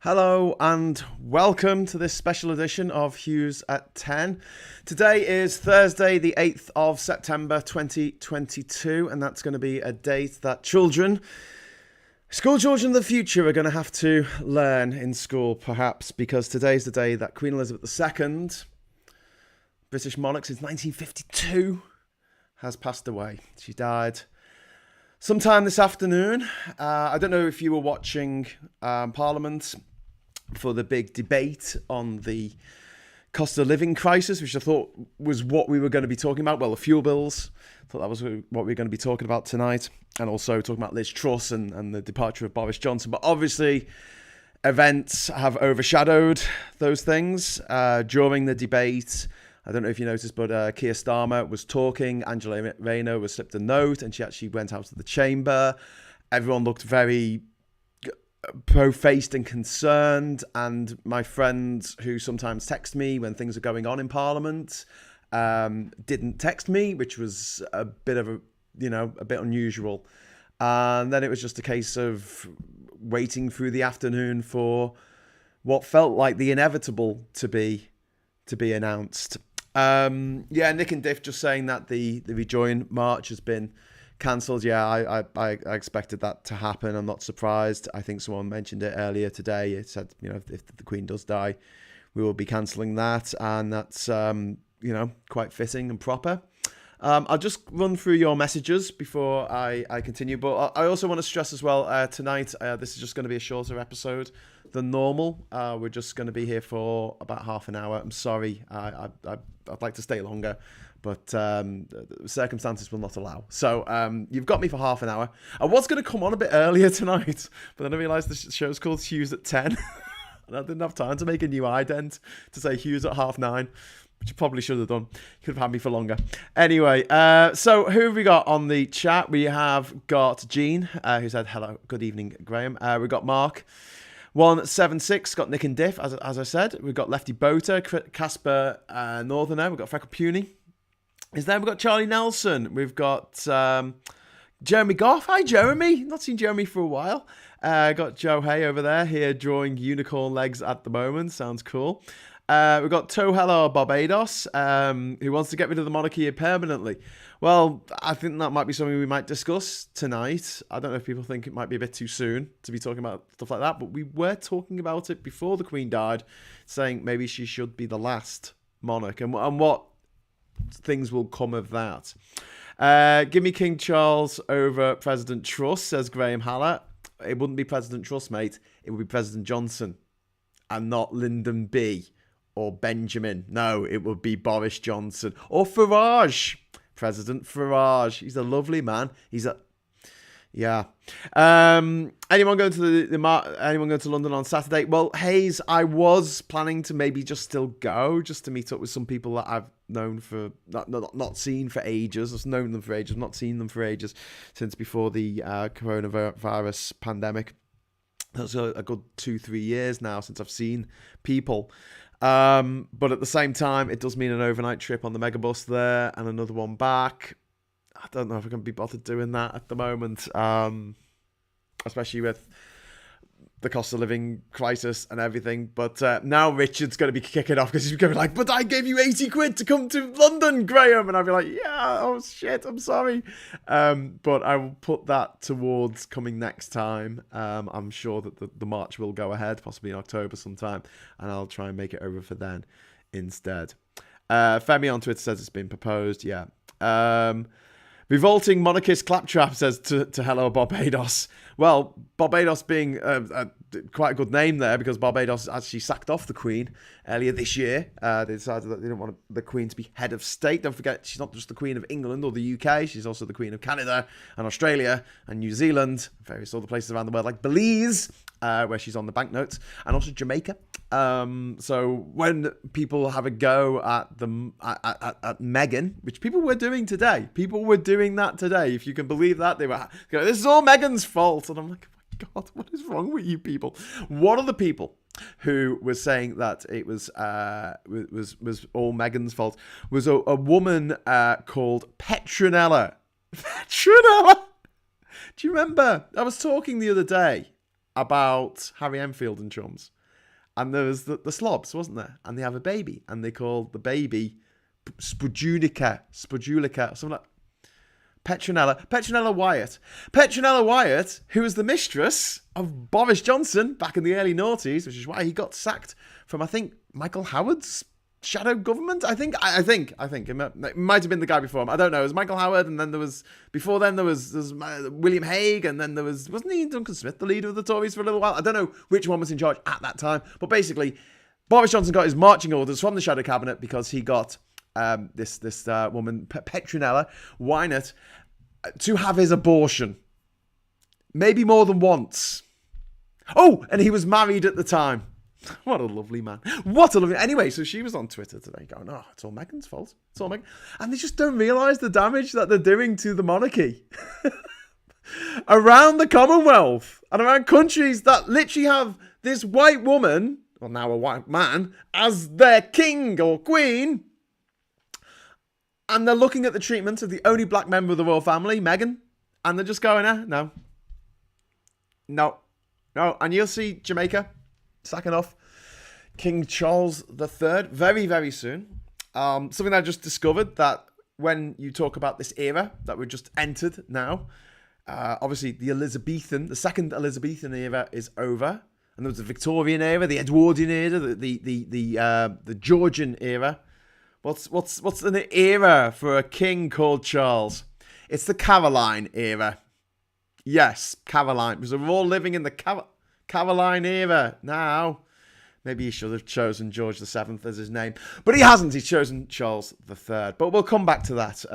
Hello and welcome to this special edition of Hughes at 10. Today is Thursday, the 8th of September 2022, and that's going to be a date that school children of the future are going to have to learn in school, perhaps, because today's the day that Queen Elizabeth II, British monarch since 1952, has passed away. She died sometime this afternoon. I don't know if you were watching Parliament for the big debate on the cost of living crisis, which I thought was what we were going to be talking about. Well, the fuel bills. I thought that was what we were going to be talking about tonight. And also talking about Liz Truss and the departure of Boris Johnson. But obviously, events have overshadowed those things. During the debate, I don't know if you noticed, but Keir Starmer was talking. Angela Rayner was slipped a note and she actually went out of the chamber. Everyone looked very pro-faced and concerned, and my friends who sometimes text me when things are going on in Parliament didn't text me, which was a bit unusual. And then it was just a case of waiting through the afternoon for what felt like the inevitable to be announced. Nick and Diff just saying that the Rejoin March has been cancelled. I expected that to happen. I'm not surprised. I think someone mentioned it earlier today. It said, if the Queen does die, we will be cancelling that, and that's quite fitting and proper. I'll just run through your messages before I continue, but I also want to stress as well, tonight this is just going to be a shorter episode than normal. We're just going to be here for about half an hour. I'm sorry, I'd like to stay longer, but circumstances will not allow. So you've got me for half an hour. I was going to come on a bit earlier tonight, but then I realised the show's called Hughes at 10, and I didn't have time to make a new ident to say Hughes at 9:30. Which you probably should have done. You could have had me for longer. Anyway, so who have we got on the chat? We have got Jean, who said, hello, good evening, Graham. We've got Mark, 176, got Nick and Diff, as I said. We've got Lefty Boater, Casper Northerner. We've got Freckle Puny. We've got Charlie Nelson. We've got Jeremy Goff. Hi, Jeremy. Not seen Jeremy for a while. Got Joe Hay over there, here drawing unicorn legs at the moment. Sounds cool. We've got Tohello Barbados, who wants to get rid of the monarchy permanently. Well, I think that might be something we might discuss tonight. I don't know if people think it might be a bit too soon to be talking about stuff like that, but we were talking about it before the Queen died, saying maybe she should be the last monarch, and what things will come of that. Give me King Charles over President Truss, says Graham Haller. It wouldn't be President Truss, mate. It would be President Johnson, and not Lyndon B. or Benjamin. No, it would be Boris Johnson or Farage. President Farage. He's a lovely man. Anyone going to anyone going to London on Saturday? Well, Hayes, I was planning to maybe just still go, just to meet up with some people that I've known for not seen for ages. I've known them for ages, not seen them for ages since before the coronavirus pandemic. That's a good 2-3 years now since I've seen people. But at the same time, it does mean an overnight trip on the megabus there and another one back. I don't know if I can be bothered doing that at the moment, especially with the cost of living crisis and everything. But now Richard's going to be kicking off because he's going to be like, but I gave you 80 quid to come to London, Graham. And I'll be like, yeah, oh shit, I'm sorry. But I will put that towards coming next time. I'm sure that the march will go ahead, possibly in October sometime. And I'll try and make it over for then instead. Femi on Twitter says it's been proposed. Yeah. Revolting monarchist claptrap says to hello Barbados. Well, Barbados being quite a good name there, because Barbados actually sacked off the Queen earlier this year. They decided that they didn't want the Queen to be head of state. Don't forget, she's not just the Queen of England or the UK. She's also the Queen of Canada and Australia and New Zealand, various other places around the world like Belize, where she's on the banknotes, and also Jamaica. So when people have a go at Meghan, which people were doing today, if you can believe that, they were going, this is all Meghan's fault, and I'm like, oh my God, what is wrong with you people? One of the people who was saying that it was all Meghan's fault was a woman called Petronella. Petronella. Do you remember? I was talking the other day about Harry Enfield and chums. And there was the slobs, wasn't there? And they have a baby, and they call the baby Spojulica, something like Petronella Wyatt. Petronella Wyatt, who was the mistress of Boris Johnson back in the early noughties, which is why he got sacked from, I think, Michael Howard's shadow government. I think it might have been the guy before him. I don't know. It was Michael Howard, and then there was William Hague, and then wasn't he Duncan Smith, the leader of the Tories for a little while? I don't know which one was in charge at that time, but basically, Boris Johnson got his marching orders from the shadow cabinet because he got this woman Petronella Wyatt to have his abortion, maybe more than once. Oh, and he was married at the time. What a lovely man. Anyway, so she was on Twitter today going, oh, it's all Meghan's fault. It's all Meghan. And they just don't realise the damage that they're doing to the monarchy. Around the Commonwealth and around countries that literally have this white woman, or now a white man, as their king or queen. And they're looking at the treatment of the only black member of the royal family, Meghan. And they're just going, no. And you'll see Jamaica sacking off King Charles III very, very soon. Something I just discovered, that when you talk about this era that we've just entered now, obviously the second Elizabethan era is over, and there was the Victorian era, the Edwardian era, the Georgian era. What's an era for a king called Charles? It's the Caroline era. Yes, Caroline, because we're all living in the Caroline era now. Maybe he should have chosen George VII as his name. But he hasn't. He's chosen Charles III. But we'll come back to that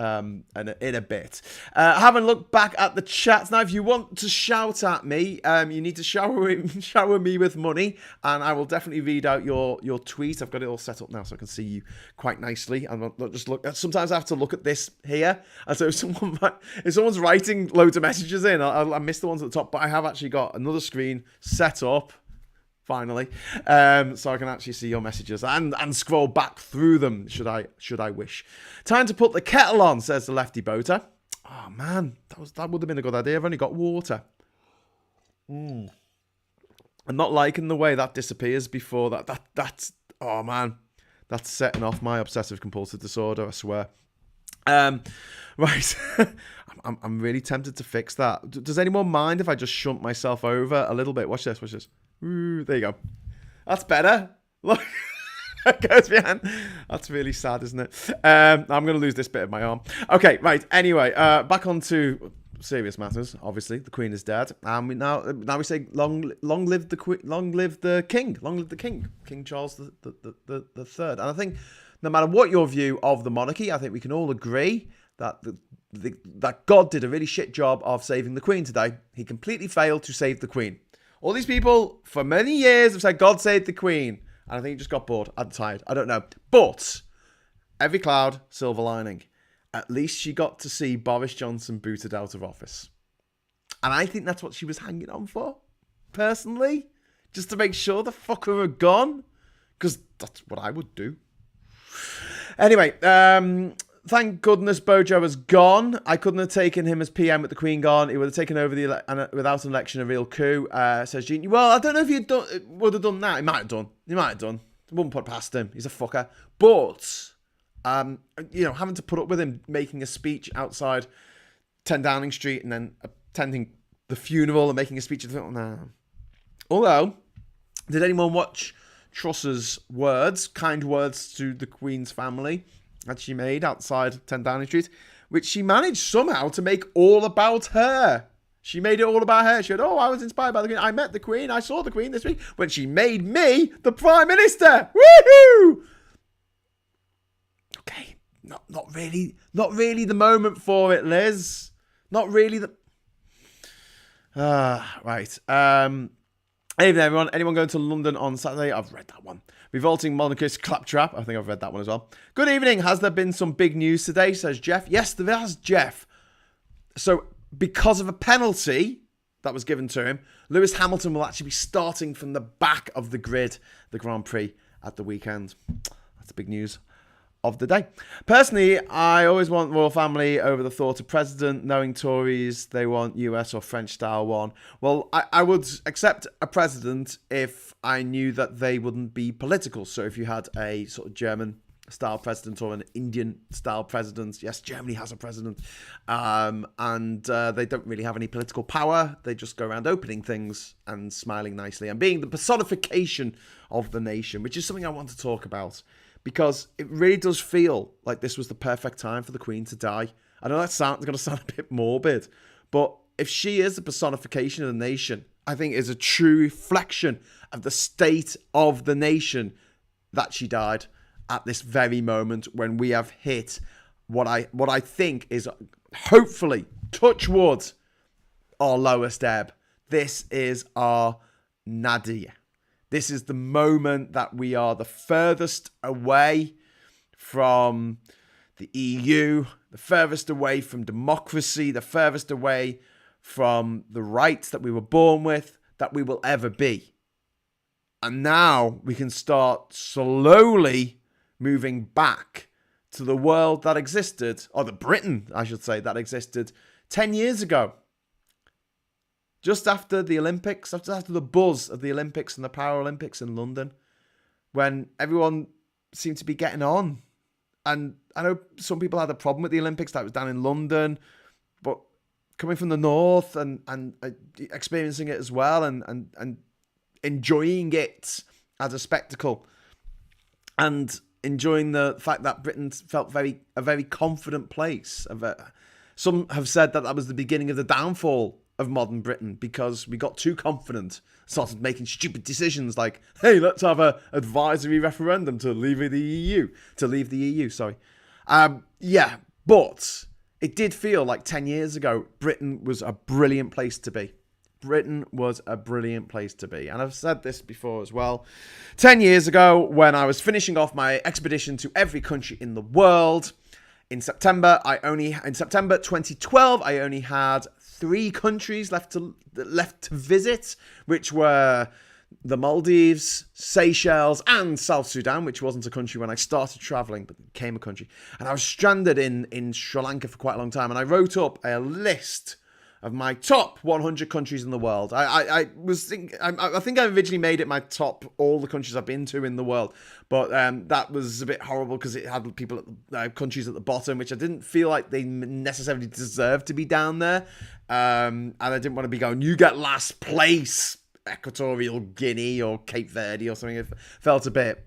in a bit. Having a look back at the chats. Now, if you want to shout at me, you need to shower me with money. And I will definitely read out your tweet. I've got it all set up now so I can see you quite nicely. And I'll just look. Sometimes I have to look at this here. And so if someone's writing loads of messages in, I miss the ones at the top. But I have actually got another screen set up. Finally, so I can actually see your messages and scroll back through them, should I wish. Time to put the kettle on, says the lefty boater. Oh man, that would have been a good idea. I've only got water. I'm not liking the way that disappears before that's oh man, that's setting off my obsessive compulsive disorder, I swear. Right. I'm really tempted to fix that. Does anyone mind if I just shunt myself over a little bit? Watch this. Ooh, there you go. That's better. Look, it goes behind. That's really sad, isn't it? I'm going to lose this bit of my arm. Okay, right. Anyway, back on to serious matters. Obviously, the Queen is dead, and now we say long live the Queen, long live the King, King Charles the Third. And I think no matter what your view of the monarchy, I think we can all agree that that God did a really shit job of saving the Queen today. He completely failed to save the Queen. All these people for many years have said God saved the Queen. And I think he just got bored and tired. I don't know. But every cloud, silver lining. At least she got to see Boris Johnson booted out of office. And I think that's what she was hanging on for, personally. Just to make sure the fucker had gone. Because that's what I would do. Anyway, thank goodness Bojo has gone. I couldn't have taken him as PM with the Queen gone. He would have taken over without an election, a real coup, says Jean. Well, I don't know if he would have done that. He might have done. I wouldn't put it past him. He's a fucker. But, having to put up with him making a speech outside 10 Downing Street and then attending the funeral and making a speech. Nah. Although, did anyone watch Truss's kind words to the Queen's family that she made outside 10 Downing Street, which she managed somehow to make all about her. She made it all about her. She said, I was inspired by the Queen. I met the Queen. I saw the Queen this week when she made me the Prime Minister. Woohoo! Okay, not really the moment for it, Liz. Not really the... right. Evening, everyone. Anyone going to London on Saturday? I've read that one. Revolting monarchist claptrap. I think I've read that one as well. Good evening. Has there been some big news today? Says Jeff. Yes, there has, Jeff. So, because of a penalty that was given to him, Lewis Hamilton will actually be starting from the back of the grid, the Grand Prix at the weekend. That's big news of the day. Personally, I always want royal family over the thought of president. Knowing Tories, they want US or French style one. Well, I would accept a president if I knew that they wouldn't be political. So if you had a sort of German style president or an Indian style president. Yes, Germany has a president. And they don't really have any political power. They just go around opening things and smiling nicely and being the personification of the nation, which is something I want to talk about because it really does feel like this was the perfect time for the Queen to die. I know that's going to sound a bit morbid, but if she is the personification of the nation, I think is a true reflection of the state of the nation that she died at this very moment when we have hit what I think is hopefully, touch wood, our lowest ebb. This is our nadir. This is the moment that we are the furthest away from the EU, the furthest away from democracy, the furthest away from the rights that we were born with, that we will ever be. And now we can start slowly moving back to the world that existed, or the Britain, I should say, that existed 10 years ago. Just after the Olympics, after the buzz of the Olympics and the Paralympics in London, when everyone seemed to be getting on. And I know some people had a problem with the Olympics, that was down in London, but coming from the north and experiencing it as well and enjoying it as a spectacle and enjoying the fact that Britain felt a very confident place. Some have said that was the beginning of the downfall of modern Britain because we got too confident, started making stupid decisions like, hey, let's have an advisory referendum to leave the EU. But it did feel like 10 years ago, Britain was a brilliant place to be. Britain was a brilliant place to be. And I've said this before as well. 10 years ago, when I was finishing off my expedition to every country in the world, in September 2012, I only had 3 countries left to visit, which were the Maldives, Seychelles, and South Sudan, which wasn't a country when I started traveling, but became a country. And I was stranded in Sri Lanka for quite a long time. And I wrote up a list of my top 100 countries in the world. I think I originally made it my top all the countries I've been to in the world, but that was a bit horrible because it had people countries at the bottom, which I didn't feel like they necessarily deserved to be down there, and I didn't want to be going, you get last place, Equatorial Guinea or Cape Verde or something. It felt a bit,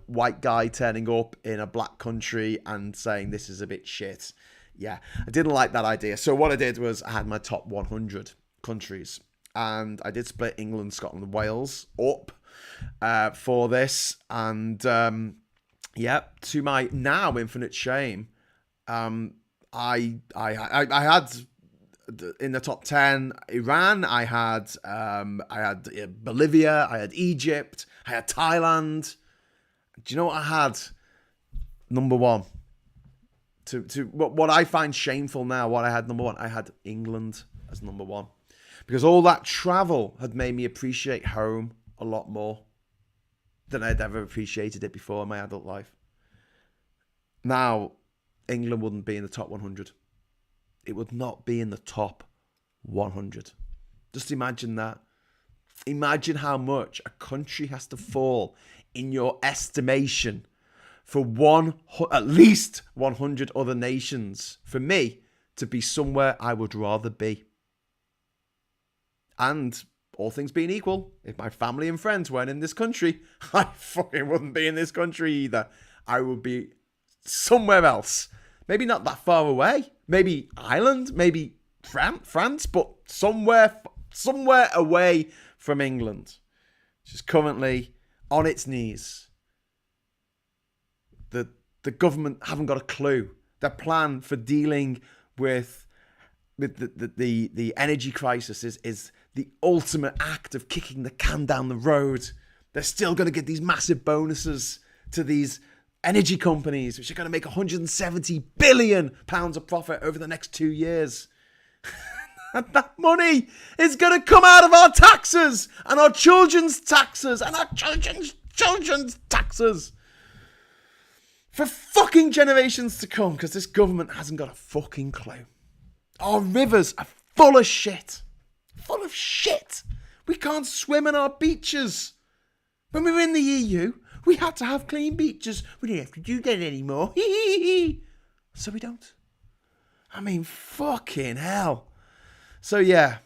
white guy turning up in a black country and saying this is a bit shit. Yeah, I didn't like that idea. So what I did was I had my top 100 countries. And I did split England, Scotland, and Wales up for this. And, to my now infinite shame, I had in the top 10 Iran, I had Bolivia, I had Egypt, I had Thailand. Do you know what I had? Number 1. To what I find shameful now, what I had number 1, I had England as number 1. Because all that travel had made me appreciate home a lot more than I'd ever appreciated it before in my adult life. Now, England wouldn't be in the top 100. It would not be in the top 100. Just imagine that. Imagine how much a country has to fall in your estimation for at least 100 other nations for me to be somewhere I would rather be. And all things being equal, if my family and friends weren't in this country, I fucking wouldn't be in this country either. I would be somewhere else. Maybe not that far away. Maybe Ireland, maybe France, but somewhere away from England, which is currently on its knees. The government haven't got a clue. Their plan for dealing with the energy crisis is the ultimate act of kicking the can down the road. They're still going to get these massive bonuses to these energy companies, which are going to make £170 billion of profit over the next 2 years. And that money is going to come out of our taxes and our children's taxes and our children's taxes. for fucking generations to come, because this government hasn't got a fucking clue. Our rivers are full of shit. Full of shit. We can't swim in our beaches. When we were in the EU, we had to have clean beaches. We don't have to do that anymore. So we don't. I mean, fucking hell. So yeah.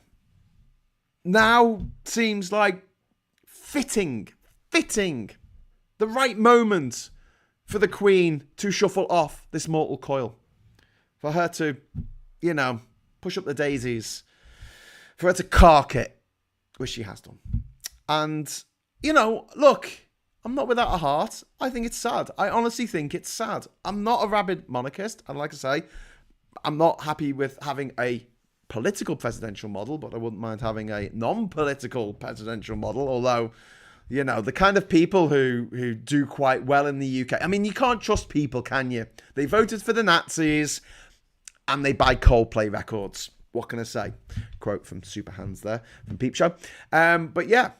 Now seems like fitting, the right moment for the Queen to shuffle off this mortal coil. For her to, push up the daisies. For her to cark it, which she has done. And, look, I'm not without a heart. I think it's sad. I honestly think it's sad. I'm not a rabid monarchist. And like I say, I'm not happy with having a political presidential model, but I wouldn't mind having a non-political presidential model, although, the kind of people who do quite well in the UK. I mean, you can't trust people, can you? They voted for the Nazis and they buy Coldplay records. What can I say? Quote from Super Hands there, from Peep Show. But yeah,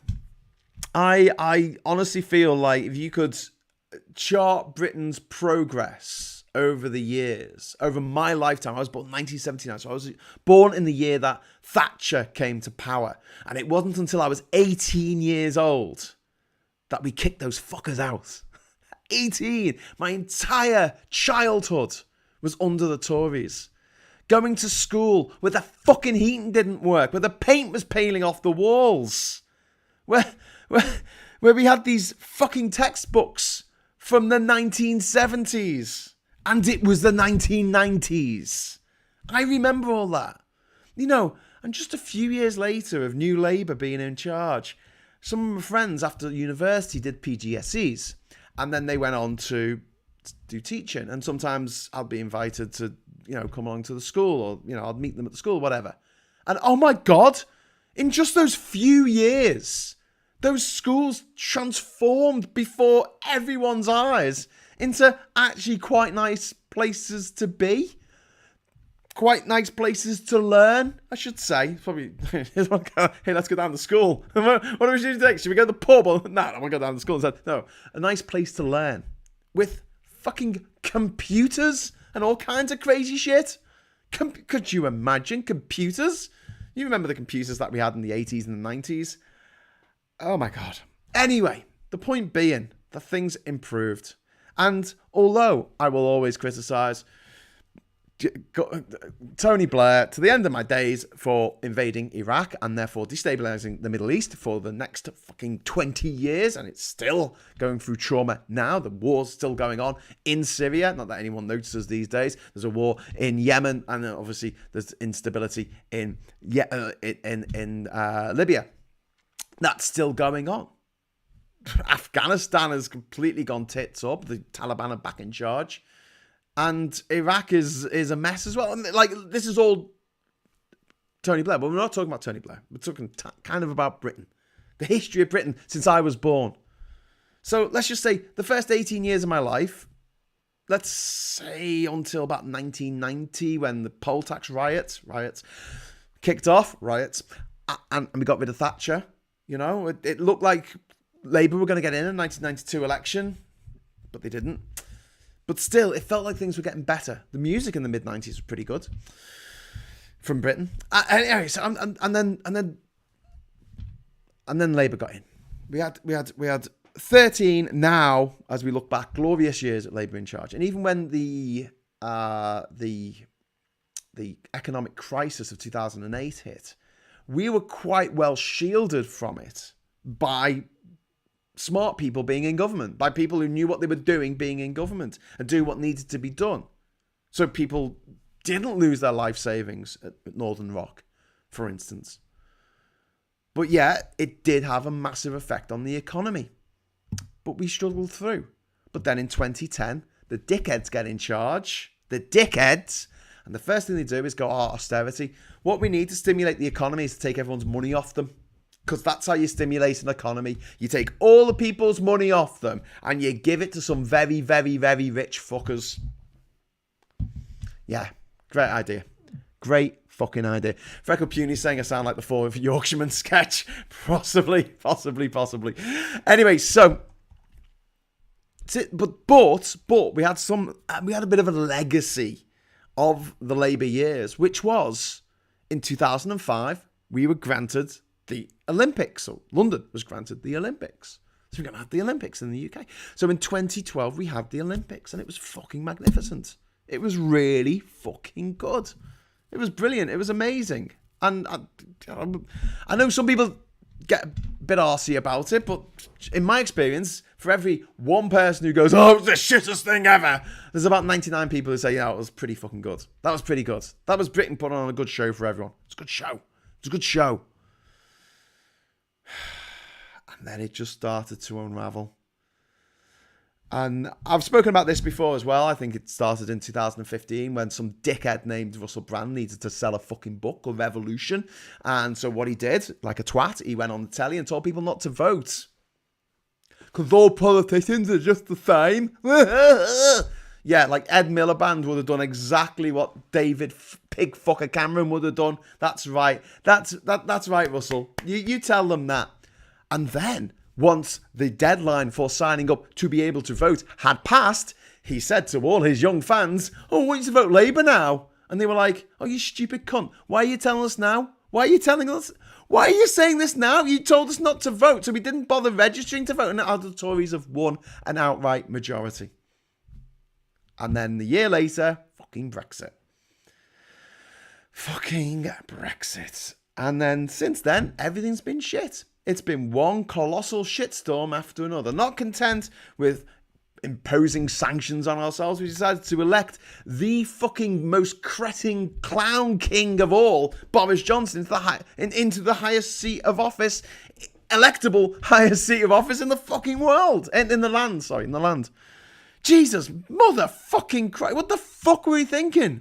I honestly feel like if you could chart Britain's progress over the years, over my lifetime. I was born in 1979, so I was born in the year that Thatcher came to power. And it wasn't until I was 18 years old that we kicked those fuckers out. 18! My entire childhood was under the Tories. Going to school where the fucking heating didn't work, where the paint was peeling off the walls. Where we had these fucking textbooks from the 1970s. And it was the 1990s. I remember all that. And just a few years later of New Labour being in charge, some of my friends after university did PGCEs. And then they went on to do teaching. And sometimes I'd be invited to, come along to the school, or, I'd meet them at the school, whatever. And oh my God, in just those few years, those schools transformed before everyone's eyes into actually quite nice places to be. Quite nice places to learn, I should say. Probably, hey, let's go down to school. What do we do next? Should we go to the pub? No, I want to go down to school instead. No, a nice place to learn. With fucking computers and all kinds of crazy shit. Could you imagine computers? You remember the computers that we had in the 80s and the 90s? Oh my God. Anyway, the point being that things improved. And although I will always criticise Tony Blair to the end of my days for invading Iraq and therefore destabilising the Middle East for the next fucking 20 years, and it's still going through trauma now. The war's still going on in Syria. Not that anyone notices these days. There's a war in Yemen, and obviously there's instability in Libya. That's still going on. Afghanistan has completely gone tits up. The Taliban are back in charge. And Iraq is a mess as well. Like, this is all Tony Blair. But we're not talking about Tony Blair. We're talking kind of about Britain. The history of Britain since I was born. So let's just say the first 18 years of my life, let's say until about 1990 when the poll tax riots kicked off, and we got rid of Thatcher. It looked like Labour were going to get in 1992 election, but they didn't. But still, it felt like things were getting better. The music in the mid-90s was pretty good from Britain. Anyway, so and then Labour got in. We had 13 now, as we look back, glorious years at Labour in charge. And even when the economic crisis of 2008 hit, we were quite well shielded from it by smart people being in government, by people who knew what they were doing being in government and do what needed to be done. So people didn't lose their life savings at Northern Rock, for instance. But yeah, it did have a massive effect on the economy. But we struggled through. But then in 2010, the dickheads get in charge. The dickheads. And the first thing they do is go, austerity. What we need to stimulate the economy is to take everyone's money off them. Because that's how you stimulate an economy. You take all the people's money off them and you give it to some very, very, very rich fuckers. Yeah, great idea. Great fucking idea. Freckle Puny saying I sound like the Four Yorkshiremen sketch. Possibly. Anyway, so But we had a bit of a legacy of the Labour years, which was in 2005 we were granted the Olympics, or London was granted the Olympics. So we're going to have the Olympics in the UK. So in 2012 we had the Olympics, and it was fucking magnificent. It was really fucking good. It was brilliant. It was amazing. And I know some people get a bit arsey about it, but in my experience, for every one person who goes, "Oh, it was the shittest thing ever," there's about 99 people who say, "Yeah, it was pretty fucking good. That was pretty good. That was Britain putting on a good show for everyone. It's a good show. It's a good show." And then it just started to unravel. And I've spoken about this before as well. I think it started in 2015 when some dickhead named Russell Brand needed to sell a fucking book called Revolution. And so what he did, like a twat, he went on the telly and told people not to vote. Because all politicians are just the same. Yeah, like Ed Miliband would have done exactly what David Pigfucker Cameron would have done. That's right. That's right, Russell. You tell them that. And then, once the deadline for signing up to be able to vote had passed, he said to all his young fans, "Oh, I want you to vote Labour now." And they were like, "Oh, you stupid cunt. Why are you telling us now? Why are you telling us? Why are you saying this now? You told us not to vote." So we didn't bother registering to vote, and now the Tories have won an outright majority. And then the year later, fucking Brexit. Fucking Brexit. And then since then, everything's been shit. It's been one colossal shitstorm after another. Not content with imposing sanctions on ourselves, we decided to elect the fucking most cretin clown king of all, Boris Johnson, into the highest seat of office, electable highest seat of office in the fucking world. In the land. Jesus, motherfucking Christ, what the fuck were we thinking?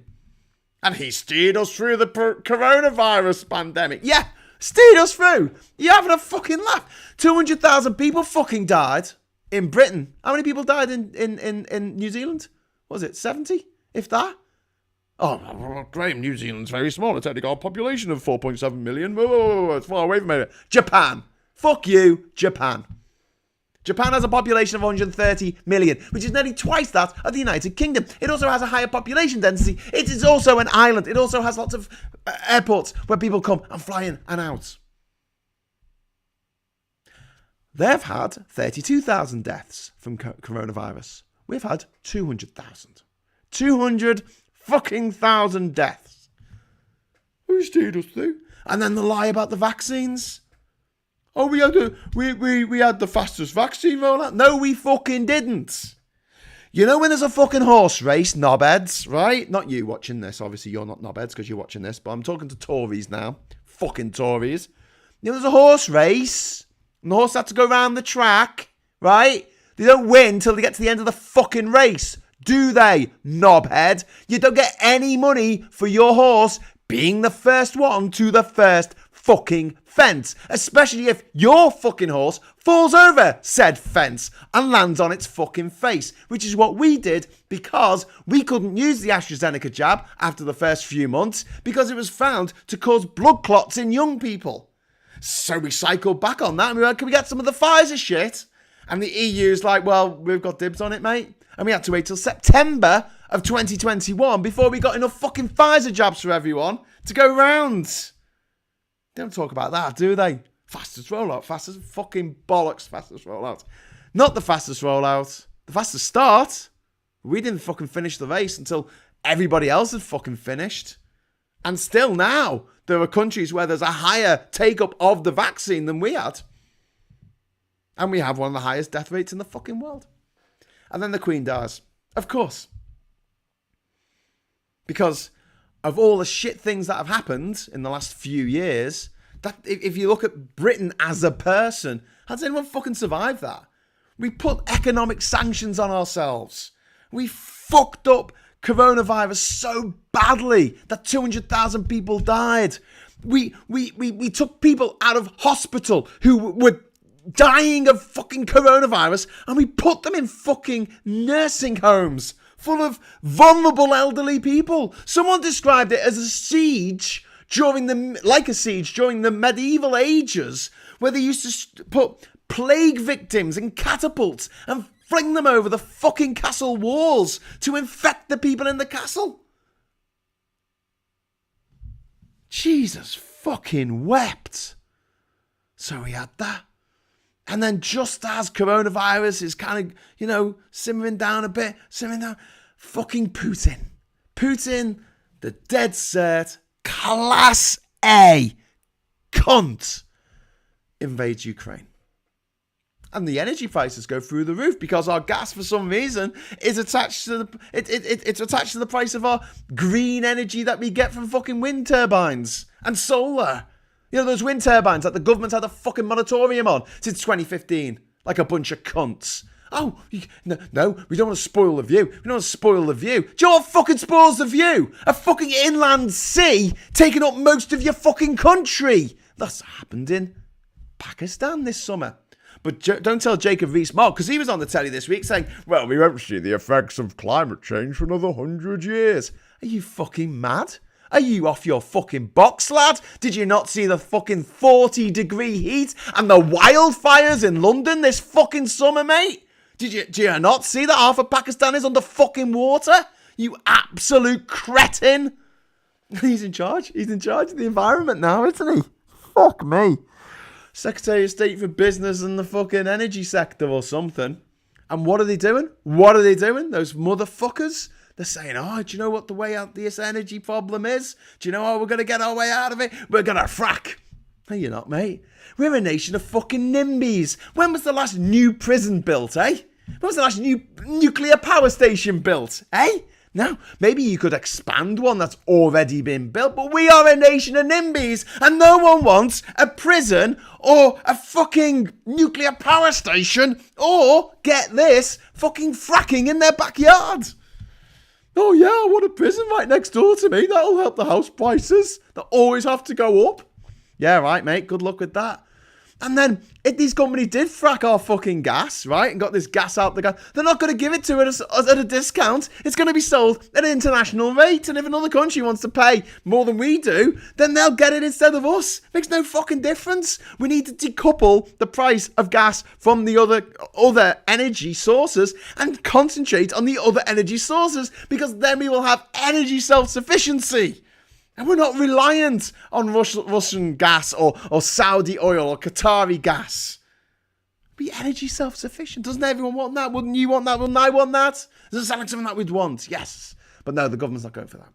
And he steered us through the coronavirus pandemic. Yeah, steered us through. You're having a fucking laugh. 200,000 people fucking died in Britain. How many people died in New Zealand? What was it, 70? If that? Oh, Graham, New Zealand's very small. It's only got a population of 4.7 million. Whoa, it's far away from it. Japan. Fuck you, Japan. Japan has a population of 130 million, which is nearly twice that of the United Kingdom. It also has a higher population density. It is also an island. It also has lots of airports where people come and fly in and out. They've had 32,000 deaths from coronavirus. We've had 200,000. 200 fucking thousand deaths. Who steered us through? And then the lie about the vaccines. Oh, we had the fastest vaccine rollout. No, we fucking didn't. You know when there's a fucking horse race, knobheads, right? Not you watching this. Obviously, you're not knobheads because you're watching this. But I'm talking to Tories now. Fucking Tories. You know there's a horse race. And the horse had to go round the track, right? They don't win until they get to the end of the fucking race. Do they, knobhead? You don't get any money for your horse being the first one to the first fucking fence, especially if your fucking horse falls over said fence and lands on its fucking face, which is what we did because we couldn't use the AstraZeneca jab after the first few months because it was found to cause blood clots in young people. So we cycled back on that and we were like, can we get some of the Pfizer shit? And the EU's like, well, we've got dibs on it, mate. And we had to wait till September of 2021 before we got enough fucking Pfizer jabs for everyone to go round. They don't talk about that, do they? Fastest rollout, fastest fucking bollocks, fastest rollout. Not the fastest rollout, the fastest start. We didn't fucking finish the race until everybody else had fucking finished. And still now, there are countries where there's a higher take-up of the vaccine than we had. And we have one of the highest death rates in the fucking world. And then the Queen dies. Of course. Because of all the shit things that have happened in the last few years, that if you look at Britain as a person, has anyone fucking survived that? We put economic sanctions on ourselves. We fucked up coronavirus so badly that 200,000 people died. We took people out of hospital who were dying of fucking coronavirus and we put them in fucking nursing homes full of vulnerable elderly people. Someone described it as a siege during the medieval ages, where they used to put plague victims in catapults and fling them over the fucking castle walls to infect the people in the castle. Jesus fucking wept. So he had that. And then just as coronavirus is kind of, simmering down a bit, fucking Putin, the dead cert, class A cunt, invades Ukraine. And the energy prices go through the roof because our gas, for some reason, is attached to it's attached to the price of our green energy that we get from fucking wind turbines and solar. Those wind turbines that the government's had a fucking moratorium on since 2015, like a bunch of cunts. Oh, no, we don't want to spoil the view. We don't want to spoil the view. Do you know what fucking spoils the view? A fucking inland sea taking up most of your fucking country. That's happened in Pakistan this summer. But don't tell Jacob Rees-Mogg, because he was on the telly this week saying, well, we won't see the effects of climate change for another 100 years. Are you fucking mad? Are you off your fucking box, lad? Did you not see the fucking 40-degree heat and the wildfires in London this fucking summer, mate? Do you not see that half of Pakistan is under fucking water? You absolute cretin. He's in charge. He's in charge of the environment now, isn't he? Fuck me. Secretary of State for Business and the fucking energy sector or something. And what are they doing? Those motherfuckers. They're saying, do you know what the way out of this energy problem is? Do you know how we're going to get our way out of it? We're going to frack. No, you're not, mate. We're a nation of fucking NIMBYs. When was the last new prison built, eh? When was the last new nuclear power station built, eh? Now, maybe you could expand one that's already been built, but we are a nation of NIMBYs, and no one wants a prison or a fucking nuclear power station or, get this, fucking fracking in their backyard. Oh yeah, I want a prison right next door to me. That'll help the house prices that always have to go up. Yeah, right, mate. Good luck with that. And then, if these companies did frack our fucking gas, right, and got this gas out the gas, they're not going to give it to us at a discount. It's going to be sold at an international rate. And if another country wants to pay more than we do, then they'll get it instead of us. Makes no fucking difference. We need to decouple the price of gas from the other energy sources and concentrate on the other energy sources, because then we will have energy self-sufficiency. And we're not reliant on Russian gas or Saudi oil or Qatari gas. Be energy self-sufficient. Doesn't everyone want that? Wouldn't you want that? Wouldn't I want that? Does it sound like something that we'd want? Yes. But no, the government's not going for that.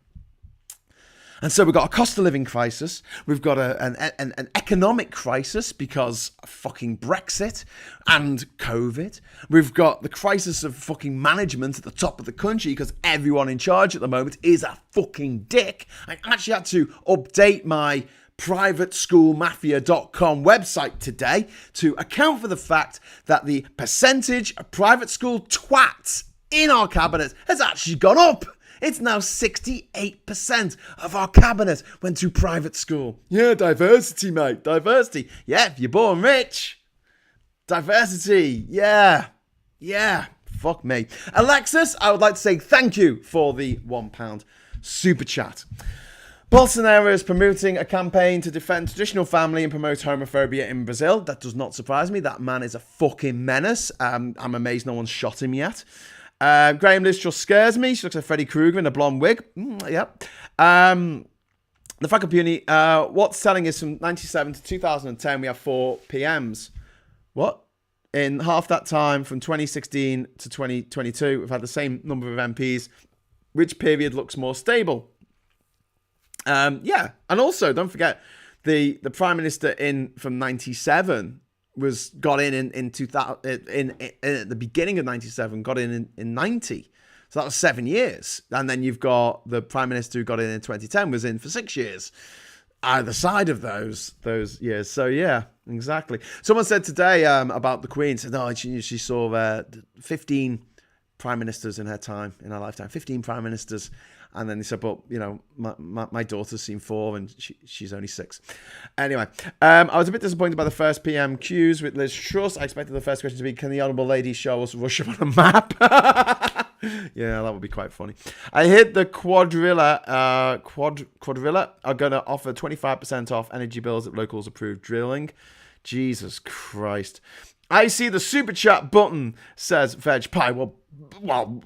And so we've got a cost of living crisis. We've got an economic crisis because of fucking Brexit and COVID. We've got the crisis of fucking management at the top of the country because everyone in charge at the moment is a fucking dick. I actually had to update my privateschoolmafia.com website today to account for the fact that the percentage of private school twats in our cabinet has actually gone up. It's now 68% of our cabinet went to private school. Yeah, diversity, mate. Diversity. Yeah, if you're born rich. Diversity. Yeah. Fuck me. Alexis, I would like to say thank you for the £1 super chat. Bolsonaro is promoting a campaign to defend traditional family and promote homophobia in Brazil. That does not surprise me. That man is a fucking menace. I'm amazed no one's shot him yet. Graham Liz just scares me. She looks like Freddy Krueger in a blonde wig. Yep. The Franco Puni, what's telling is from 97 to 2010, we have 4 PMs. What? In half that time, from 2016 to 2022, we've had the same number of MPs. Which period looks more stable? Yeah. And also, don't forget, the Prime Minister from 97 got in 2000 in at the beginning of 97, got in 90. So that was 7 years. And then you've got the Prime Minister who got in 2010 was in for 6 years. Either side of those years. So yeah, exactly. Someone said today about the Queen, said, she saw 15 Prime Ministers in her lifetime. 15 Prime Ministers. And then they said, but, my daughter's seen 4 and she's only 6. Anyway, I was a bit disappointed by the first PM Hughes with Liz Truss. I expected the first question to be, can the Honourable Lady show us Russia on a map? Yeah, that would be quite funny. I heard the Quadrilla are going to offer 25% off energy bills if locals approve drilling. Jesus Christ. I see the super chat button, says Veg Pie. Well,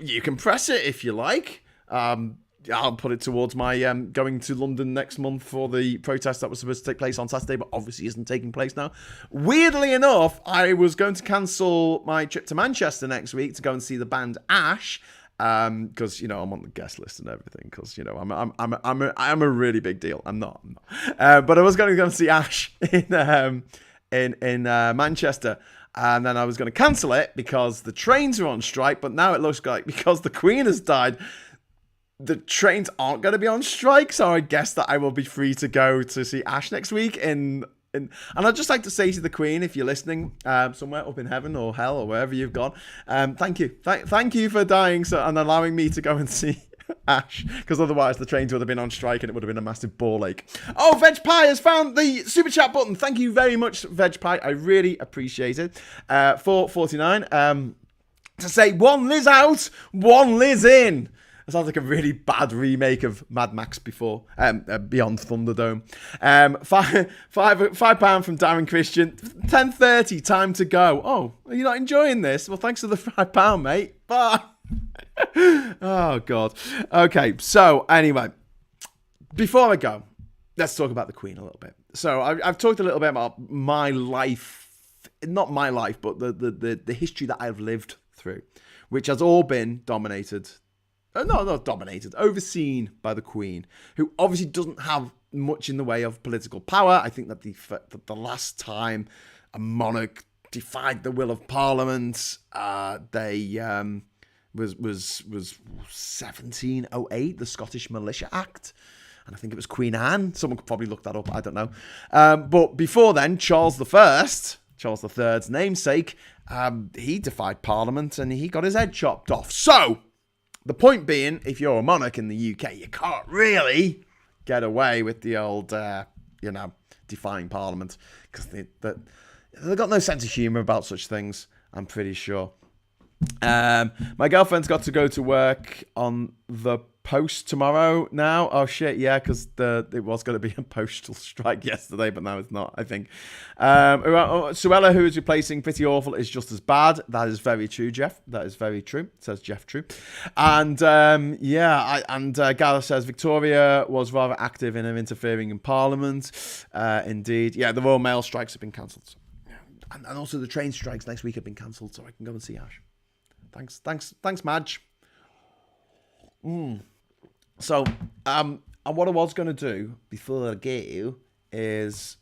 you can press it if you like. I'll put it towards my going to London next month for the protest that was supposed to take place on Saturday, but obviously isn't taking place now. Weirdly enough, I was going to cancel my trip to Manchester next week to go and see the band Ash, because I'm on the guest list and everything. Because I'm a really big deal. I'm not. But I was going to go and see Ash in Manchester. And then I was going to cancel it because the trains are on strike. But now it looks like because the Queen has died, the trains aren't going to be on strike. So I guess that I will be free to go to see Ash next week. And I'd just like to say to the Queen, if you're listening somewhere up in heaven or hell or wherever you've gone, thank you. Thank you for dying and allowing me to go and see Ash, because otherwise the trains would have been on strike and it would have been a massive ball ache. Oh, Veg Pie has found the super chat button. Thank you very much, Veg Pie. I really appreciate it. 4.49 to say one Liz out, one Liz in. It sounds like a really bad remake of Mad Max before Beyond Thunderdome. £5 from Darren Christian. 10:30, time to go. Oh, are you not enjoying this? Well, thanks for the £5, mate. Bye. Oh, God. Okay, so anyway, before I go, let's talk about the Queen a little bit. So I've talked a little bit about my life, not my life, but the history that I've lived through, which has all been dominated, not dominated, overseen by the Queen, who obviously doesn't have much in the way of political power. I think that the last time a monarch defied the will of Parliament, was 1708, the Scottish Militia Act. And I think it was Queen Anne. Someone could probably look that up. I don't know. But before then, Charles III's namesake, he defied Parliament and he got his head chopped off. So, the point being, if you're a monarch in the UK, you can't really get away with the old, defying Parliament. Because they've got no sense of humour about such things, I'm pretty sure. My girlfriend's got to go to work on the post tomorrow now. Oh shit, yeah, because it was going to be a postal strike yesterday, but now it's not, I think. Suella, who is replacing Pretty Awful, is just as bad. That is very true, Jeff. That is very true, says Jeff True. And Gareth says Victoria was rather active in her interfering in Parliament. Indeed. Yeah, the Royal Mail strikes have been cancelled. And also the train strikes next week have been cancelled, so I can go and see Ash. Thanks, Madge. So, and what I was going to do before I go is,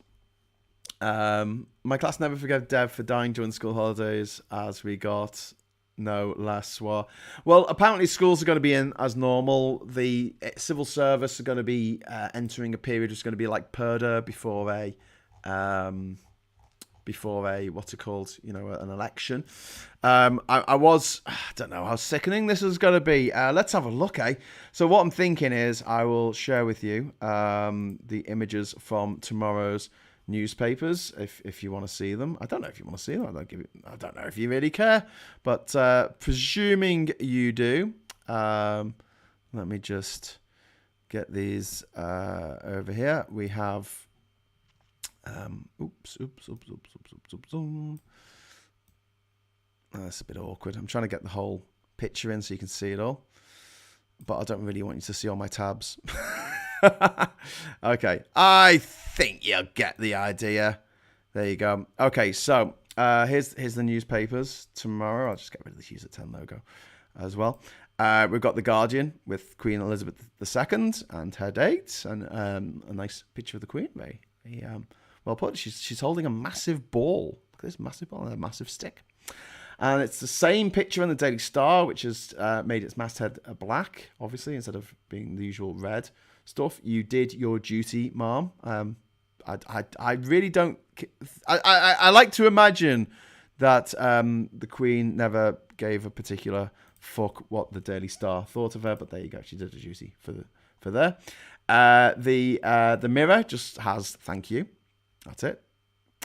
my class never forgave Dev for dying during school holidays, as we got no less. Well, apparently schools are going to be in as normal. The civil service are going to be entering a period which is going to be like purdah before a what's it called? An election. I don't know how sickening this is going to be. Let's have a look, eh? So what I'm thinking is I will share with you the images from tomorrow's newspapers if you want to see them. I don't know if you want to see them. I don't know if you really care, but presuming you do, let me just get these over here. We have. Oops. That's a bit awkward. I'm trying to get the whole picture in so you can see it all, but I don't really want you to see all my tabs. Okay, I think you'll get the idea. There you go. Okay, so here's the newspapers tomorrow. I'll just get rid of the Hughes at 10 logo as well. We've got The Guardian with Queen Elizabeth II and her date, and a nice picture of the Queen. Very well put. She's holding a massive ball. Look at this massive ball and a massive stick. And it's the same picture in the Daily Star, which has made its masthead black, obviously, instead of being the usual red stuff. You did your duty, Mom. I really don't. I like to imagine that the Queen never gave a particular fuck what the Daily Star thought of her, but there you go. She did her duty for there. The Mirror just has thank you. That's it.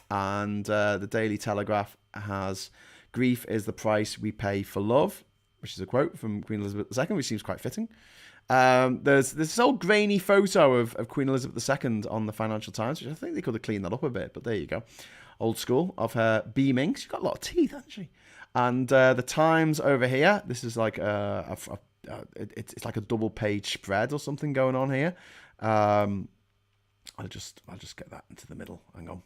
And the Daily Telegraph has grief is the price we pay for love, which is a quote from Queen Elizabeth II, which seems quite fitting. There's this old grainy photo of Queen Elizabeth II on the Financial Times, which I think they could have cleaned that up a bit, but there you go. old school, of her beaming. She's got a lot of teeth, hasn't she? And the Times over here, this is like it's like a double page spread or something going on here. I'll just get that into the middle. Hang on.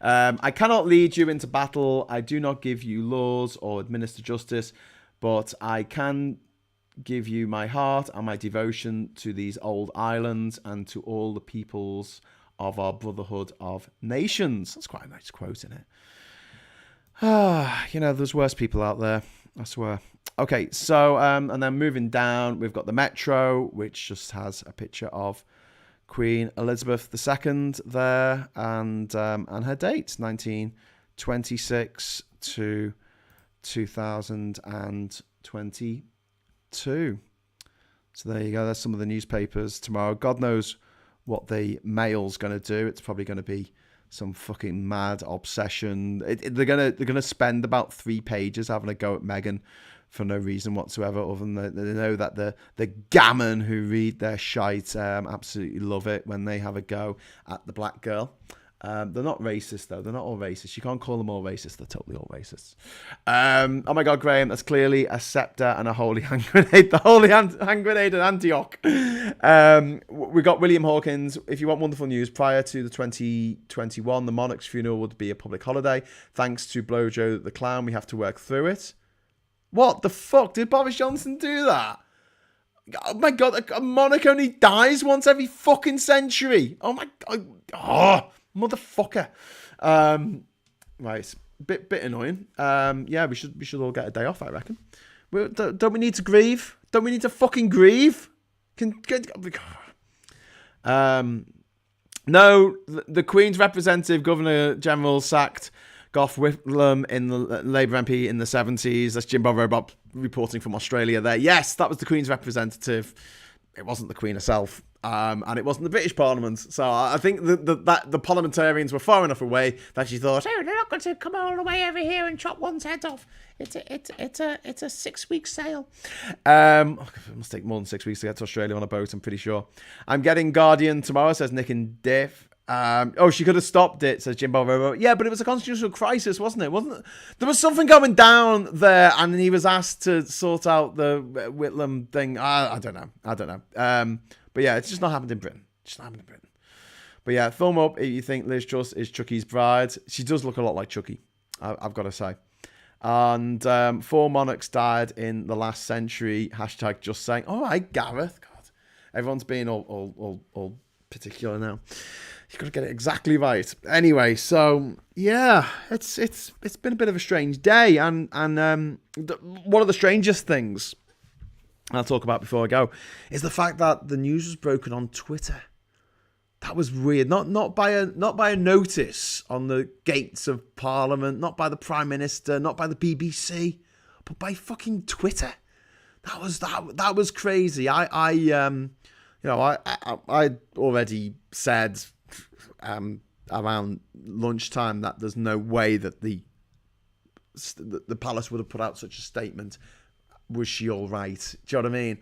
I cannot lead you into battle. I do not give you laws or administer justice, but I can give you my heart and my devotion to these old islands and to all the peoples of our brotherhood of nations. That's quite a nice quote, isn't it? There's worse people out there, I swear. Okay, so, and then moving down, we've got the Metro, which just has a picture of Queen Elizabeth II there, and her dates, 1926 to 2022. So there you go. There's some of the newspapers tomorrow. God knows what the Mail's going to do. It's probably going to be some fucking mad obsession. They're gonna spend about 3 pages having a go at Meghan for no reason whatsoever, other than they know that the gammon who read their shite absolutely love it when they have a go at the black girl. They're not racist, though. They're not all racist. You can't call them all racist. They're totally all racist. Oh, my God, Graham, that's clearly a scepter and a holy hand grenade. The holy hand grenade in Antioch. We got William Hawkins. If you want wonderful news, prior to the 2021, the monarch's funeral would be a public holiday. Thanks to Blojo the Clown, we have to work through it. What the fuck? Did Boris Johnson do that? Oh, my God, a monarch only dies once every fucking century. Oh, my God. Oh. Motherfucker. Right, bit annoying. Yeah, we should all get a day off, I reckon. Don't we need to grieve? Don't we need to fucking grieve? No, the Queen's representative, Governor General, sacked Gough Whitlam in the Labour MP in the 70s. That's Jimbo Robop reporting from Australia there. Yes, that was the Queen's representative. It wasn't the Queen herself. And it wasn't the British Parliament. So I think that the parliamentarians were far enough away that she thought, oh, they're not going to come all the way over here and chop one's head off. It's a 6-week sail. It must take more than 6 weeks to get to Australia on a boat, I'm pretty sure. I'm getting Guardian tomorrow, says Nick and Diff. She could have stopped it, says Jimbo Robo. Yeah, but it was a constitutional crisis, wasn't it? There was something going down there, and he was asked to sort out the Whitlam thing. I don't know. But yeah, it's just not happened in Britain. But yeah, thumb up if you think Liz Truss is Chucky's bride. She does look a lot like Chucky, I've got to say. And 4 monarchs died in the last century. Hashtag just saying. All right, Gareth. God, everyone's being all particular now. You've got to get it exactly right. Anyway, so yeah, it's been a bit of a strange day, and one of the strangest things I'll talk about before I go is the fact that the news was broken on Twitter. That was weird. Not by a notice on the gates of Parliament, not by the Prime Minister, not by the BBC, but by fucking Twitter. That was crazy. I already said around lunchtime that there's no way that the palace would have put out such a statement. Was she all right? Do you know what I mean?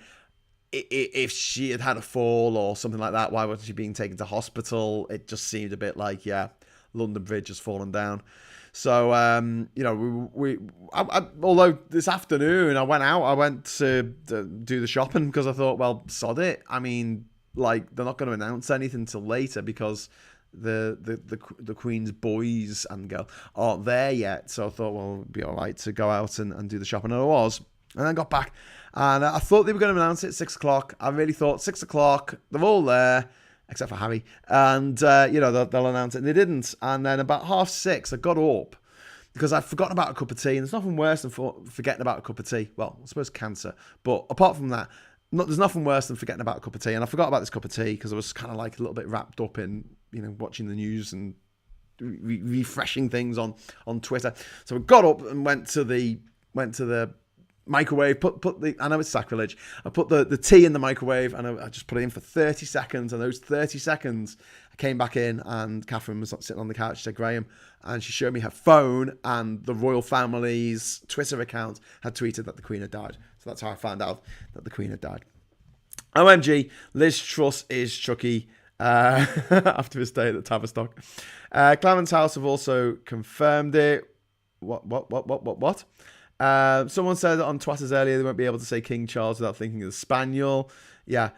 If she had had a fall or something like that, why wasn't she being taken to hospital? It just seemed a bit like, yeah, London Bridge has fallen down. So, although this afternoon I went to do the shopping because I thought, well, sod it. I mean, like, they're not going to announce anything until later because the Queen's boys and girl aren't there yet. So I thought, well, it'd be all right to go out and do the shopping. And I was. And then got back, and I thought they were going to announce it at 6 o'clock. I really thought 6 o'clock, they're all there, except for Harry. And, they'll announce it. And they didn't. And then about 6:30, I got up because I'd forgotten about a cup of tea. And there's nothing worse than forgetting about a cup of tea. Well, I suppose cancer. But apart from that, there's nothing worse than forgetting about a cup of tea. And I forgot about this cup of tea because I was kind of like a little bit wrapped up in, watching the news and refreshing things on Twitter. So I got up and went to the microwave, I know it's sacrilege. I put the tea in the microwave and I just put it in for 30 seconds. And those 30 seconds, I came back in and Catherine was sitting on the couch. She said, Graham, and she showed me her phone, and the royal family's Twitter account had tweeted that the Queen had died. So that's how I found out that the Queen had died. OMG, Liz Truss is Chucky. after his stay at the Tavistock. Clement's House have also confirmed it. What? Someone said on Twitters earlier they won't be able to say King Charles without thinking of the Spaniel. Yeah.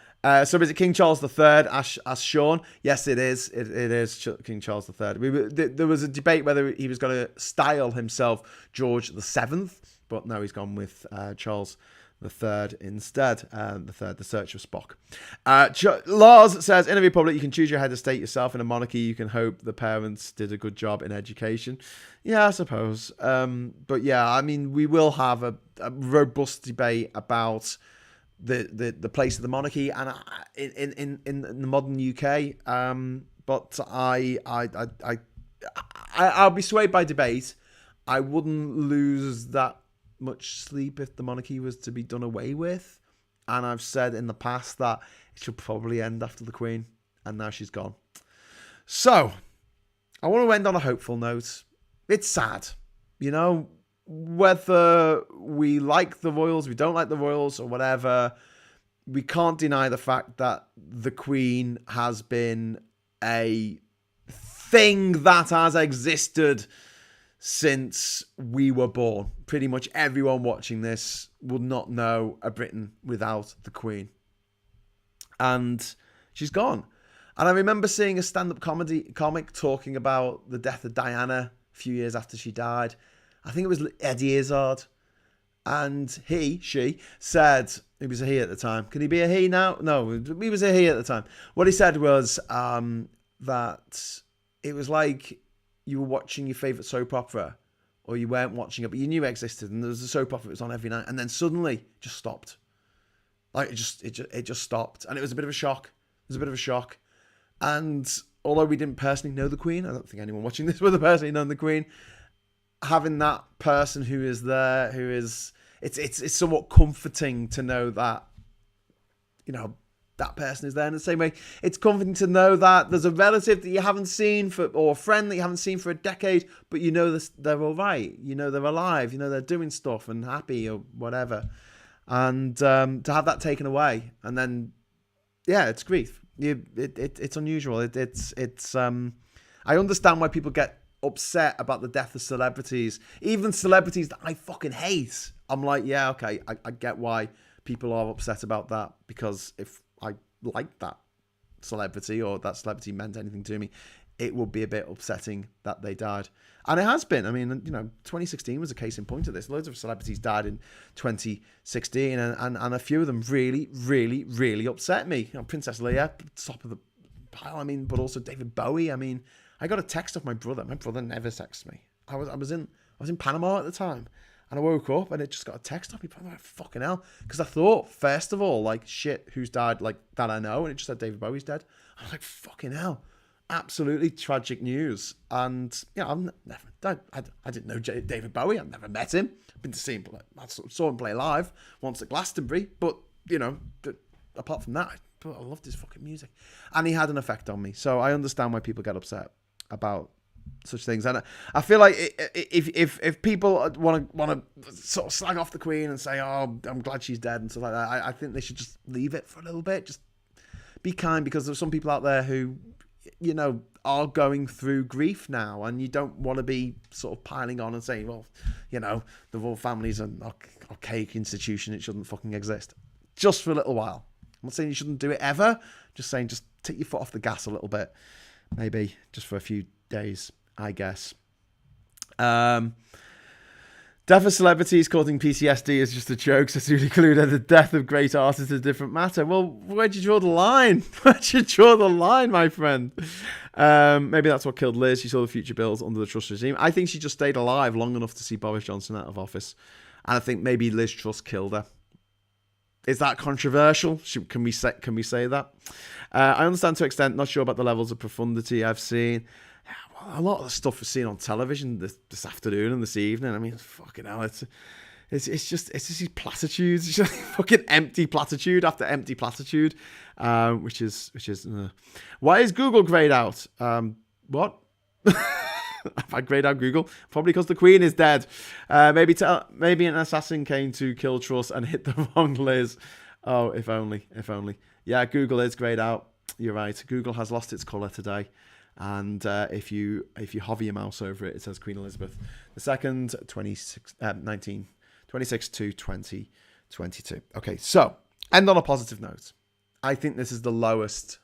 So is it King Charles III? Asked Sean. Yes, it is. It is King Charles III. There was a debate whether he was going to style himself George VII, but no, he's gone with Charles III instead. The Search of Spock. Lars says, in a republic, you can choose your head of state yourself. In a monarchy, you can hope the parents did a good job in education. Yeah, I suppose. But yeah, I mean, we will have a robust debate about the place of the monarchy and in the modern UK. But I'll be swayed by debate. I wouldn't lose that much sleep if the monarchy was to be done away with. And I've said in the past that it should probably end after the Queen, and now she's gone. So I want to end on a hopeful note. It's sad, you know, whether we like the royals, we don't like the royals, or whatever. We can't deny the fact that the Queen has been a thing that has existed since we were born. Pretty much everyone watching this would not know a Britain without the Queen. And she's gone. And I remember seeing a stand-up comic talking about the death of Diana a few years after she died. I think it was Eddie Izzard. And she said, he was a he at the time. Can he be a he now? No, he was a he at the time. What he said was that it was like you were watching your favourite soap opera, or you weren't watching it, but you knew it existed, and there was a soap opera that was on every night, and then suddenly it just stopped. Like it just stopped, and it was a bit of a shock. And although we didn't personally know the Queen, I don't think anyone watching this would have personally known the Queen. Having that person who is there, it's somewhat comforting to know that, you know, that person is there. In the same way, it's comforting to know that there's a relative that you haven't seen or a friend that you haven't seen for a decade, but you know they're all right. You know they're alive. You know they're doing stuff and happy or whatever. And to have that taken away, and then, yeah, it's grief. It's unusual. I understand why people get upset about the death of celebrities, even celebrities that I fucking hate. I'm like, yeah, okay, I get why people are upset about that, because if I liked that celebrity or that celebrity meant anything to me, it would be a bit upsetting that they died. And it has been. I mean, you know, 2016 was a case in point of this. Loads of celebrities died in 2016, and a few of them really, really, really upset me. You know, Princess Leia, top of the pile, I mean, but also David Bowie. I mean, I got a text off my brother. My brother never texts me. I was in Panama at the time, and I woke up and it just got a text off me. I'm like, fucking hell. Because I thought, first of all, like, shit, who's died like that I know? And it just said David Bowie's dead. I was like, fucking hell. Absolutely tragic news. And, yeah, I didn't know David Bowie. I've never met him. I've been to see him. I saw him play live once at Glastonbury. But, you know, apart from that, I loved his fucking music. And he had an effect on me. So I understand why people get upset about such things. And I feel like if people want to sort of slag off the Queen and say, oh, I'm glad she's dead and stuff like that, I think they should just leave it for a little bit. Just be kind, because there's some people out there who, you know, are going through grief now, and you don't want to be sort of piling on and saying, well, you know, the royal family's an archaic institution, it shouldn't fucking exist. Just for a little while. I'm not saying you shouldn't do it ever, just saying just take your foot off the gas a little bit. Maybe just for a few days, I guess. Death of celebrities causing PTSD is just a joke, so to include the death of great artists is a different matter. Well, where'd you draw the line? Where'd you draw the line, my friend? Maybe that's what killed Liz. She saw the future bills under the Truss regime. I think she just stayed alive long enough to see Boris Johnson out of office. And I think maybe Liz Truss killed her. Is that controversial? Can we say that? I understand to an extent, not sure about the levels of profundity I've seen. Well, a lot of the stuff we've seen on television this afternoon and this evening, I mean, fucking hell, it's just these platitudes. It's just fucking empty platitude after empty platitude, which is why is Google grayed out? What? If I grayed out Google, probably because the Queen is dead. Maybe an assassin came to kill Truss and hit the wrong Liz. Oh, if only. Yeah, Google is grayed out. You're right. Google has lost its colour today. And if you hover your mouse over it, it says Queen Elizabeth II, 1926 to 2022. Okay, so end on a positive note. I think this is the lowest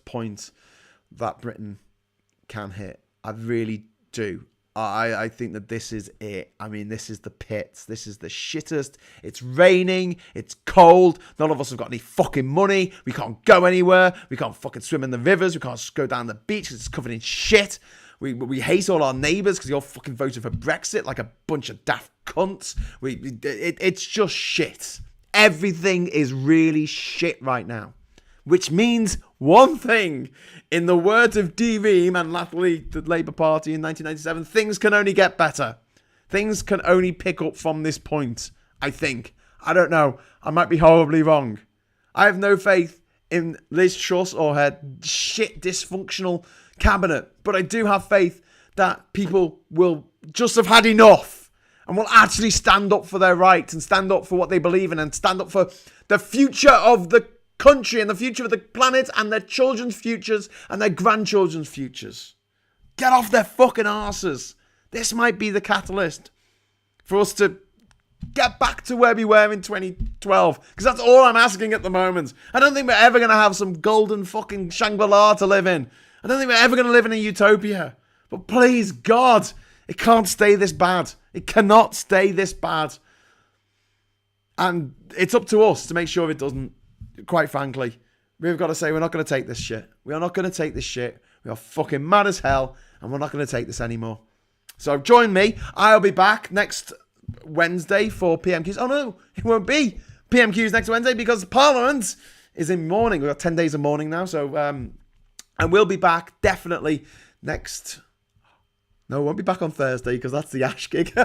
point that Britain can hit. I really do. I think that this is it. I mean, this is the pits. This is the shittest. It's raining. It's cold. None of us have got any fucking money. We can't go anywhere. We can't fucking swim in the rivers. We can't go down the beach because it's covered in shit. We hate all our neighbours because you're fucking voting for Brexit like a bunch of daft cunts. It's just shit. Everything is really shit right now. Which means one thing. In the words of D. Ream and latterly the Labour Party in 1997, things can only get better. Things can only pick up from this point, I think. I don't know. I might be horribly wrong. I have no faith in Liz Truss or her shit dysfunctional cabinet. But I do have faith that people will just have had enough and will actually stand up for their rights and stand up for what they believe in and stand up for the future of the country and the future of the planet and their children's futures and their grandchildren's futures. Get off their fucking arses. This might be the catalyst for us to get back to where we were in 2012. Because that's all I'm asking at the moment. I don't think we're ever going to have some golden fucking Shangri-La to live in. I don't think we're ever going to live in a utopia. But please, God, it can't stay this bad. It cannot stay this bad. And it's up to us to make sure it doesn't. Quite frankly, we've got to say we're not going to take this shit. We are not going to take this shit. We are fucking mad as hell, and we're not going to take this anymore. So join me. I'll be back next Wednesday for PMQs. Oh no, it won't be PMQs next Wednesday because Parliament is in mourning. We've got 10 days of mourning now. So, and we'll be back definitely next. No, we won't be back on Thursday because that's the Ash gig.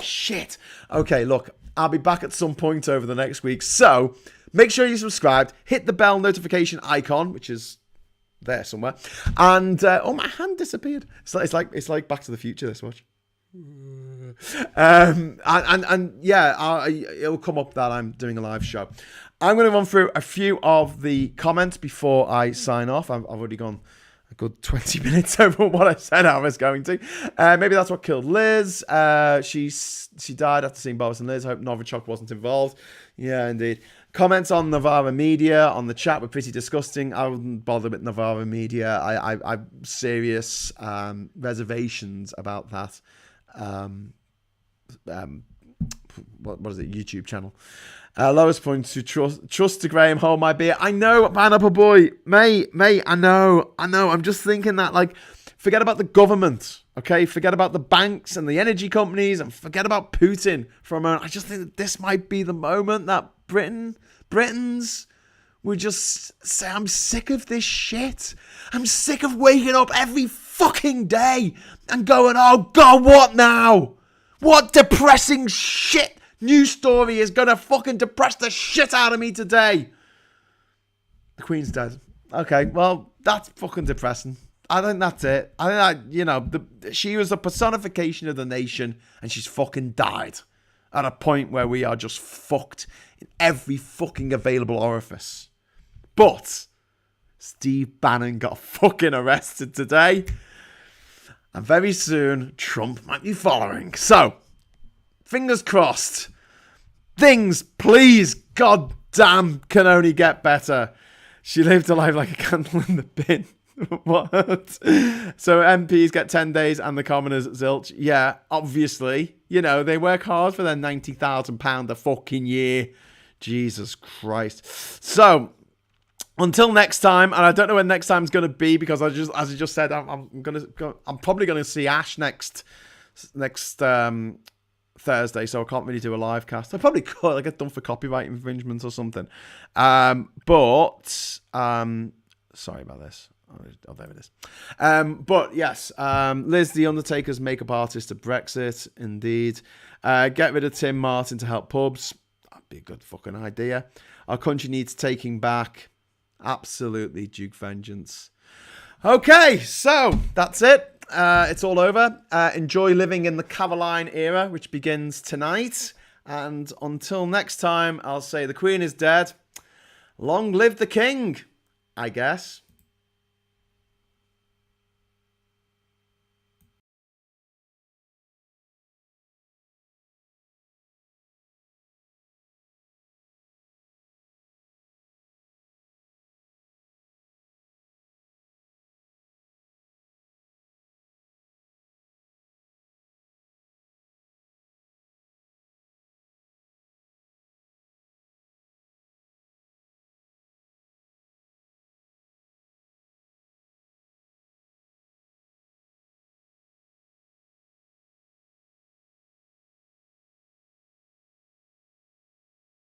Shit. Okay, look, I'll be back at some point over the next week. So make sure you're subscribed. Hit the bell notification icon, which is there somewhere. And oh, my hand disappeared. It's like Back to the Future. This watch. And yeah, it'll come up that I'm doing a live show. I'm going to run through a few of the comments before I sign off. I've already gone a good 20 minutes over what I said I was going to. Maybe that's what killed Liz. She died after seeing Boris and Liz. I hope Novichok wasn't involved. Yeah, indeed. Comments on Novara Media on the chat were pretty disgusting. I wouldn't bother with Novara Media. I've serious reservations about that. What is it? YouTube channel. Lowest point to trust to Graham, hold my beer. I know, Pineapple Boy, mate, I know. I'm just thinking that, like, forget about the government, okay? Forget about the banks and the energy companies and forget about Putin for a moment. I just think that this might be the moment that Britons would just say, I'm sick of this shit. I'm sick of waking up every fucking day and going, oh God, what now? What depressing shit news story is going to fucking depress the shit out of me today? The Queen's dead. Okay, well, that's fucking depressing. I think that's it. I think that, she was a personification of the nation and she's fucking died at a point where we are just fucked in every fucking available orifice. But Steve Bannon got fucking arrested today. And very soon, Trump might be following. So, fingers crossed. Things, please, goddamn, can only get better. She lived a life like a candle in the bin. What? So MPs get 10 days and the commoners zilch. Yeah, obviously. They work hard for their £90,000 a fucking year. Jesus Christ. So, until next time, and I don't know when next time's going to be because as I just said, I'm probably going to see Ash next Thursday, so I can't really do a live cast. I probably could. I get done for copyright infringement or something. But sorry about this. Oh, there it is. But yes, Liz, the Undertaker's makeup artist at Brexit, indeed. Get rid of Tim Martin to help pubs. That'd be a good fucking idea. Our country needs taking back. Absolutely, Duke Vengeance. Okay, so that's it. It's all over. Enjoy living in the Caroline era, which begins tonight. And until next time, I'll say the Queen is dead. Long live the King. I guess.